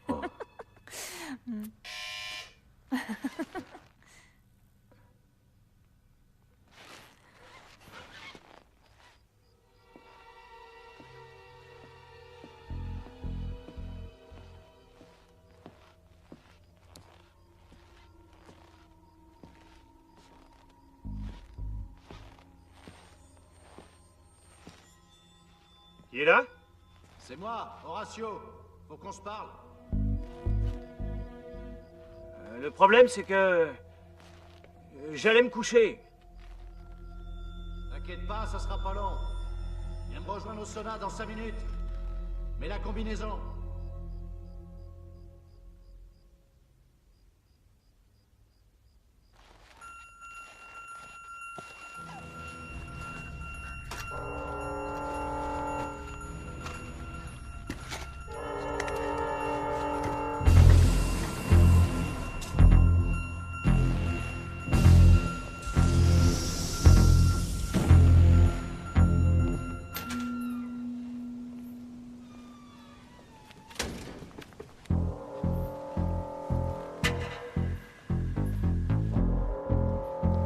Oh. Qui est là? C'est moi, Horatio. Faut qu'on se parle. Le problème, c'est que... j'allais me coucher. T'inquiète pas, ça sera pas long. Viens me rejoindre au sauna dans 5 minutes. Mets la combinaison.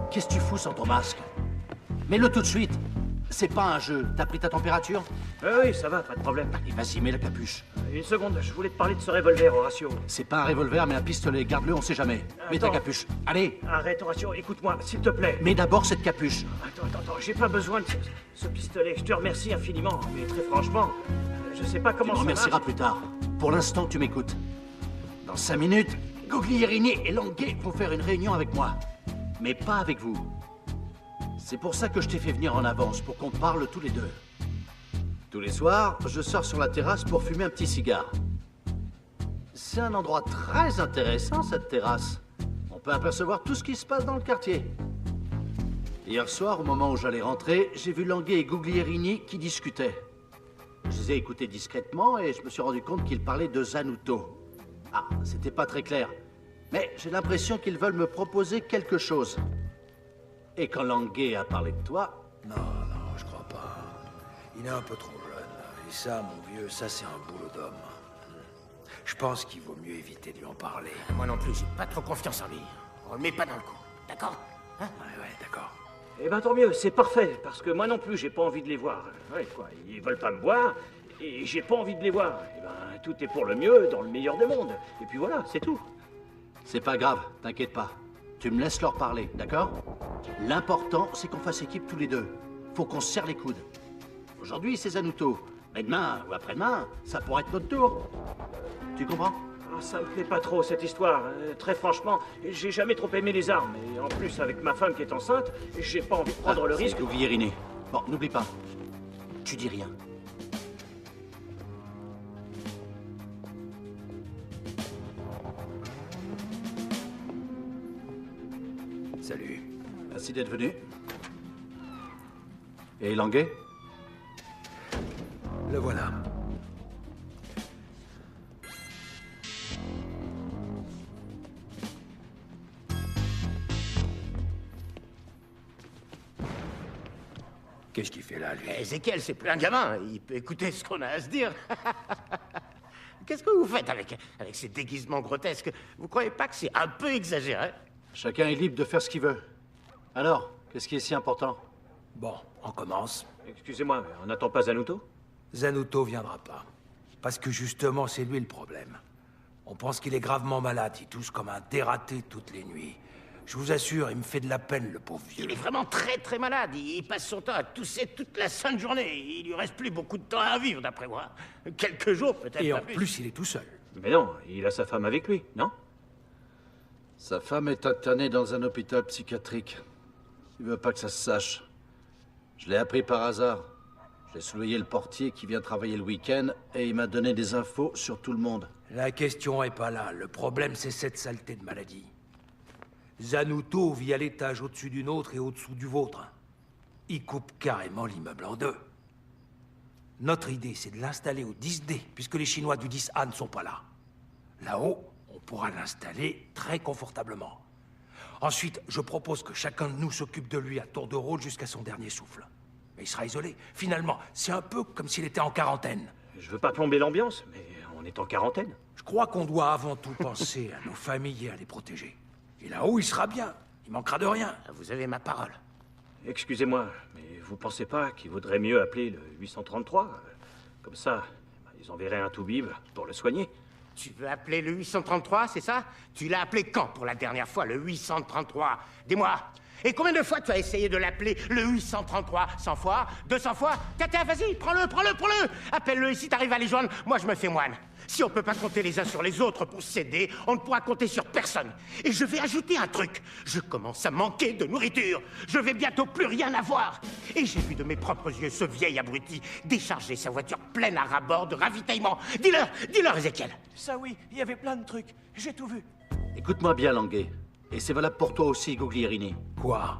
Qu'est-ce que tu fous sans ton masque? Mets-le tout de suite. C'est pas un jeu. T'as pris ta température? Oui, ça va, pas de problème. Allez, vas-y, mets la capuche. Une seconde, je voulais te parler de ce revolver, Horatio. C'est pas un revolver, mais un pistolet. Garde-le, on sait jamais. Mets ta Attends. capuche. Allez, Arrête, Horatio, écoute-moi, s'il te plaît. mets d'abord cette capuche. Attends, j'ai pas besoin de ce pistolet. Je te remercie infiniment, mais très franchement, je sais pas Tu comment me ça remercieras marche. plus tard. Pour l'instant, tu m'écoutes. Dans 5 minutes, Guglielini et Languet vont faire une réunion avec moi. Mais pas avec vous. C'est pour ça que je t'ai fait venir en avance, pour qu'on parle tous les deux. Tous les soirs, je sors sur la terrasse pour fumer un petit cigare. C'est un endroit très intéressant, cette terrasse. On peut apercevoir tout ce qui se passe dans le quartier. Hier soir, au moment où j'allais rentrer, j'ai vu Languet et Guglielini qui discutaient. Je les ai écoutés discrètement et je me suis rendu compte qu'ils parlaient de Zanuto. Ah, c'était pas très clair. Mais j'ai l'impression qu'ils veulent me proposer quelque chose. Et quand Languet a parlé de toi... Non, je crois pas. Il est un peu trop jeune. Et ça, mon vieux, ça c'est un boulot d'homme. Je pense qu'il vaut mieux éviter de lui en parler. Moi non plus, j'ai pas trop confiance en lui. On le met pas dans le coup, d'accord? Hein? Ouais, d'accord. Eh ben tant mieux, c'est parfait, parce que moi non plus, j'ai pas envie de les voir. Ouais, quoi, ils veulent pas me voir, et j'ai pas envie de les voir. Eh ben, tout est pour le mieux, dans le meilleur des mondes. Et puis voilà, c'est tout. C'est pas grave, t'inquiète pas. Tu me laisses leur parler, d'accord? L'important, c'est qu'on fasse équipe tous les deux. Faut qu'on se serre les coudes. Aujourd'hui, c'est Zanuto. Mais demain ou après-demain, ça pourrait être notre tour. Tu comprends? Ah, ça me plaît pas trop, cette histoire. Très franchement, j'ai jamais trop aimé les armes. Et en plus, avec ma femme qui est enceinte, j'ai pas envie de prendre le risque. C'est Guglielini. Bon, n'oublie pas. Tu dis rien. Salut. Merci d'être venu. Et Languet? Le voilà. Qu'est-ce qu'il fait là, lui? Ézéchiel, c'est plus un gamin. Il peut écouter ce qu'on a à se dire. Qu'est-ce que vous faites avec ces déguisements grotesques? Vous croyez pas que c'est un peu exagéré? Chacun est libre de faire ce qu'il veut. Alors, qu'est-ce qui est si important? Bon, on commence. Excusez-moi, mais on n'attend pas Zanuto? Zanuto viendra pas. Parce que justement, c'est lui le problème. On pense qu'il est gravement malade, il tousse comme un dératé toutes les nuits. Je vous assure, il me fait de la peine, le pauvre vieux. Il est vraiment très très malade. Il passe son temps à tousser toute la sainte journée. Il lui reste plus beaucoup de temps à vivre, d'après moi. Quelques jours, peut-être Et pas en plus, il est tout seul. Mais non, il a sa femme avec lui, non? Sa femme est internée dans un hôpital psychiatrique. Il veut pas que ça se sache. Je l'ai appris par hasard. J'ai souillé le portier qui vient travailler le week-end et il m'a donné des infos sur tout le monde. La question est pas là. Le problème, c'est cette saleté de maladie. Zanuto vit à l'étage au-dessus d'une autre et au-dessous du vôtre. Il coupe carrément l'immeuble en deux. Notre idée, c'est de l'installer au 10D, puisque les Chinois du 10A ne sont pas là. Là-haut, on pourra l'installer très confortablement. Ensuite, je propose que chacun de nous s'occupe de lui à tour de rôle jusqu'à son dernier souffle. Mais il sera isolé. Finalement, c'est un peu comme s'il était en quarantaine. Je veux pas plomber l'ambiance, mais on est en quarantaine. Je crois qu'on doit avant tout penser à nos familles et à les protéger. Et là-haut, il sera bien. Il manquera de rien. Vous avez ma parole. Excusez-moi, mais vous pensez pas qu'il vaudrait mieux appeler le 833? Comme ça, ils enverraient un toubib pour le soigner. Tu veux appeler le 833, c'est ça? Tu l'as appelé quand pour la dernière fois, le 833? Dis-moi. Et combien de fois tu as essayé de l'appeler le 833? 100 fois? 200 fois? Tiens, vas-y, prends-le! Appelle-le et si t'arrives à les joindre, moi je me fais moine. Si on peut pas compter les uns sur les autres pour s'aider, on ne pourra compter sur personne. Et je vais ajouter un truc. Je commence à manquer de nourriture. Je vais bientôt plus rien avoir. Et j'ai vu de mes propres yeux ce vieil abruti décharger sa voiture pleine à ras-bord de ravitaillement. Dis-leur, Ézéchiel. Ça oui, il y avait plein de trucs. J'ai tout vu. Écoute-moi bien, Languet. Et c'est valable pour toi aussi, Guglielini. Quoi?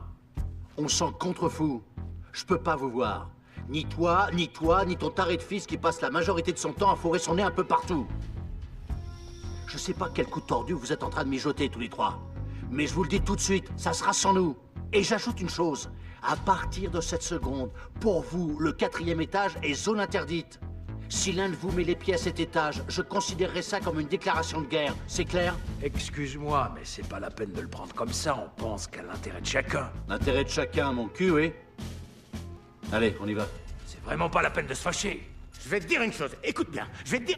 On s'en contrefou. Je peux pas vous voir. Ni toi, ni ton taré de fils qui passe la majorité de son temps à fourrer son nez un peu partout. Je sais pas quel coup tordu vous êtes en train de mijoter tous les trois. Mais je vous le dis tout de suite, ça sera sans nous. Et j'ajoute une chose. À partir de cette seconde, pour vous, le 4e étage est zone interdite. Si l'un de vous met les pieds à cet étage, je considérerai ça comme une déclaration de guerre. C'est clair? Excuse-moi, mais c'est pas la peine de le prendre comme ça. On pense qu'à l'intérêt de chacun. L'intérêt de chacun, mon cul, oui. Allez, on y va. C'est vraiment pas la peine de se fâcher. Je vais te dire une chose. Écoute bien. Je vais te dire...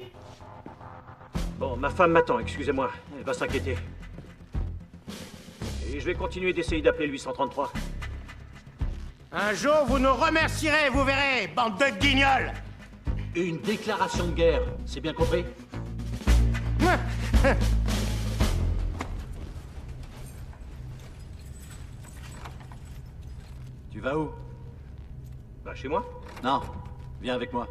Bon, ma femme m'attend, excusez-moi. Elle va s'inquiéter. Et je vais continuer d'essayer d'appeler le 833. Un jour, vous nous remercierez, vous verrez, bande de guignols. Une déclaration de guerre, c'est bien compris? Tu vas où? Bah, chez moi. Non, viens avec moi.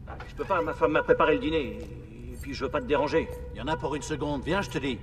Bah, je peux pas, ma femme m'a préparé le dîner. Et puis je veux pas te déranger. Il y en a pour une seconde, viens, je te dis.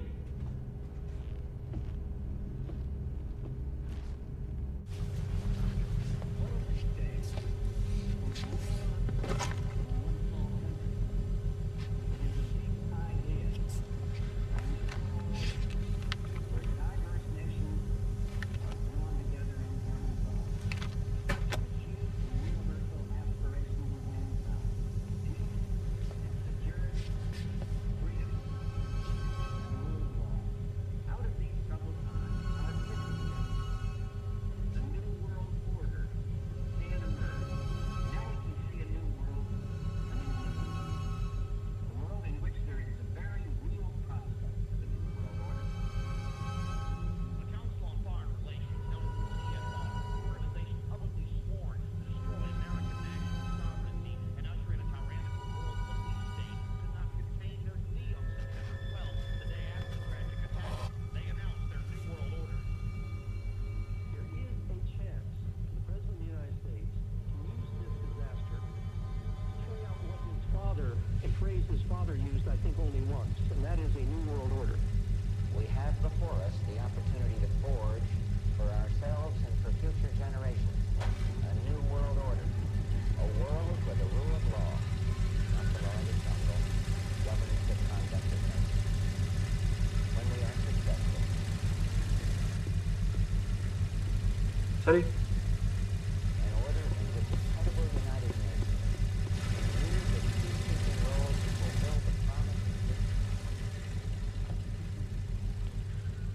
His father used, I think, only once, and that is a New World Order. We have before us the opportunity to forge, for ourselves and for future generations, a new world order. A world where the rule of law, not the law of the jungle, governs the conduct of nature. When we are successful. Salut. An order in which a credible United Nations can use its peacekeeping role to fulfill the promise of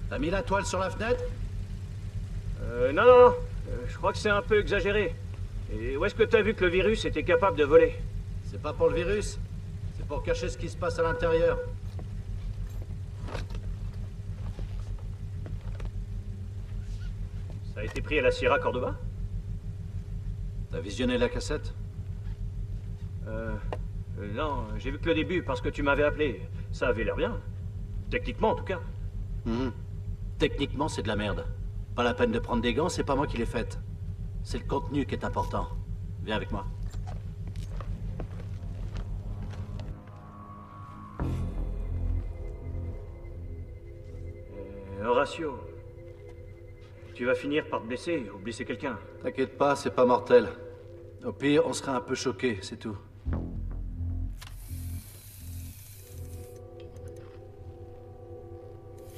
T'as mis la toile sur la fenêtre? Non. Je crois que c'est un peu exagéré. Et où est-ce que t'as vu que le virus était capable de voler? C'est pas pour le virus, c'est pour cacher ce qui se passe à l'intérieur. Ça a été pris à la Sierra Cordoba? T'as visionné la cassette? Non, j'ai vu que le début parce que tu m'avais appelé. Ça avait l'air bien. Techniquement, en tout cas. Mhm. Techniquement, c'est de la merde. Pas la peine de prendre des gants, c'est pas moi qui l'ai faite. C'est le contenu qui est important. Viens avec moi. Horatio, tu vas finir par te blesser ou blesser quelqu'un. T'inquiète pas, c'est pas mortel. Au pire, on serait un peu choqués, c'est tout.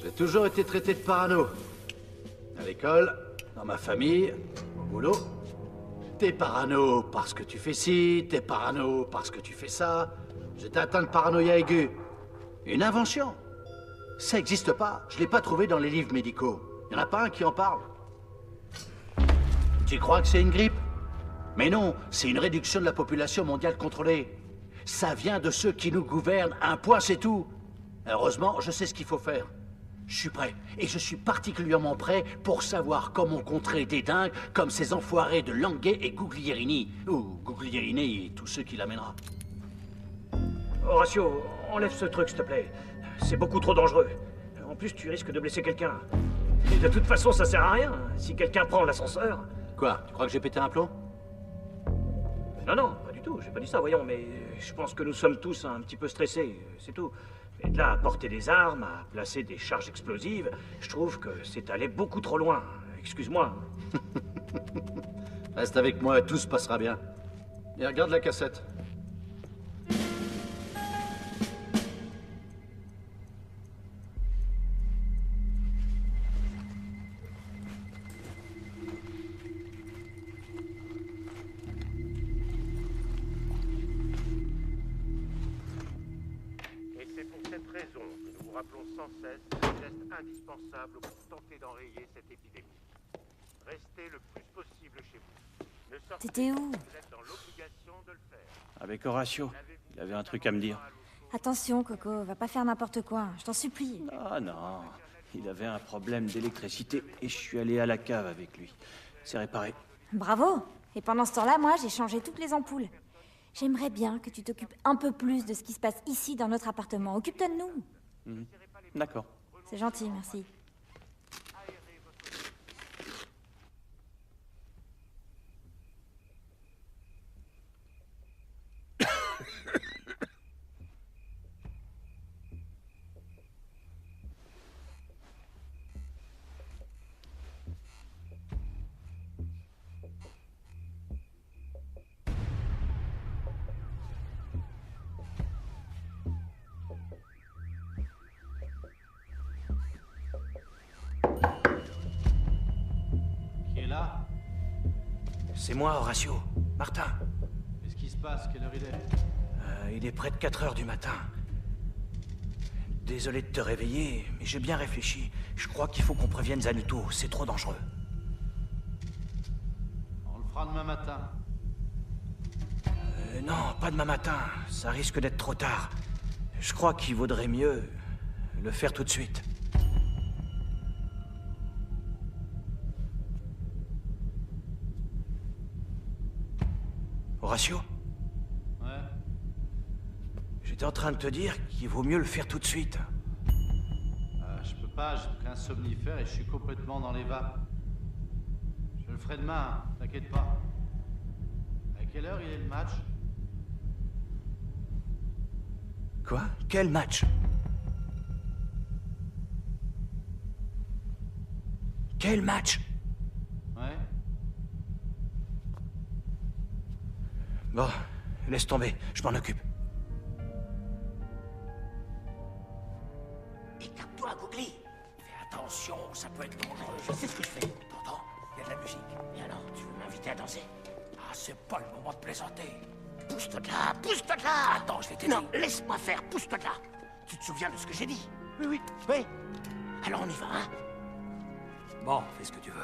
J'ai toujours été traité de parano. À l'école, dans ma famille, au boulot. T'es parano parce que tu fais ci, t'es parano parce que tu fais ça. Vous êtes atteint de paranoïa aiguë. Une invention. Ça n'existe pas. Je l'ai pas trouvé dans les livres médicaux. Il n'y en a pas un qui en parle. Tu crois que c'est une grippe? Mais non, c'est une réduction de la population mondiale contrôlée. Ça vient de ceux qui nous gouvernent. Un point, c'est tout. Heureusement, je sais ce qu'il faut faire. Je suis prêt. Et je suis particulièrement prêt pour savoir comment contrer des dingues comme ces enfoirés de Languet et Guglielini. Ou Guglielini et tous ceux qui l'amènera. Horatio, enlève ce truc, s'il te plaît. C'est beaucoup trop dangereux. En plus, tu risques de blesser quelqu'un. Et de toute façon, ça sert à rien. Si quelqu'un prend l'ascenseur... Quoi? Tu crois que j'ai pété un plomb? Non, non, pas du tout. J'ai pas dit ça, voyons. Mais je pense que nous sommes tous un petit peu stressés. C'est tout. Et de là à porter des armes, à placer des charges explosives, je trouve que c'est allé beaucoup trop loin. Excuse-moi. Reste avec moi et tout se passera bien. Et regarde la cassette. Et c'est pour cette raison que nous vous rappelons sans cesse les gestes indispensables pour tenter d'enrayer cette épidémie. Restez le plus possible chez vous. Ne sortez T'étais où? pas, vous êtes dans l'obligation de le faire. Avec Horatio. Il avait un truc à me dire. Attention, Coco, va pas faire n'importe quoi, je t'en supplie. Ah non. Il avait un problème d'électricité et je suis allé à la cave avec lui. C'est réparé. Bravo! Et pendant ce temps-là, moi, j'ai changé toutes les ampoules. J'aimerais bien que tu t'occupes un peu plus de ce qui se passe ici dans notre appartement. Occupe-toi de nous. D'accord. C'est gentil, merci. Qui est là? C'est moi, Horatio. Martin. Qu'est-ce qui se passe? Quelle heure il est? Il est près de 4 heures du matin. Désolé de te réveiller, mais j'ai bien réfléchi. Je crois qu'il faut qu'on prévienne Zanuto. C'est trop dangereux. On le fera demain matin. Non, pas demain matin. Ça risque d'être trop tard. Je crois qu'il vaudrait mieux le faire tout de suite. Horatio? Ouais. J'étais en train de te dire qu'il vaut mieux le faire tout de suite. Je peux pas, j'ai pris un somnifère et je suis complètement dans les vapes. Je le ferai demain, hein, t'inquiète pas. À quelle heure il est le match? Quoi? Quel match? Quel match? Ouais. Bon, laisse tomber, je m'en occupe. Écarte-toi, Googly. Fais attention, ça peut être dangereux. Je sais ce que je fais. T'entends? Il y a de la musique. Et alors, tu veux m'inviter à danser? Ah, c'est pas le moment de plaisanter. Pousse-toi de là, pousse-toi de là. Attends, je vais t'aider. Non, laisse-moi faire, pousse-toi de là. Tu te souviens de ce que j'ai dit? Oui, oui, oui. Alors on y va, hein? Bon, fais ce que tu veux.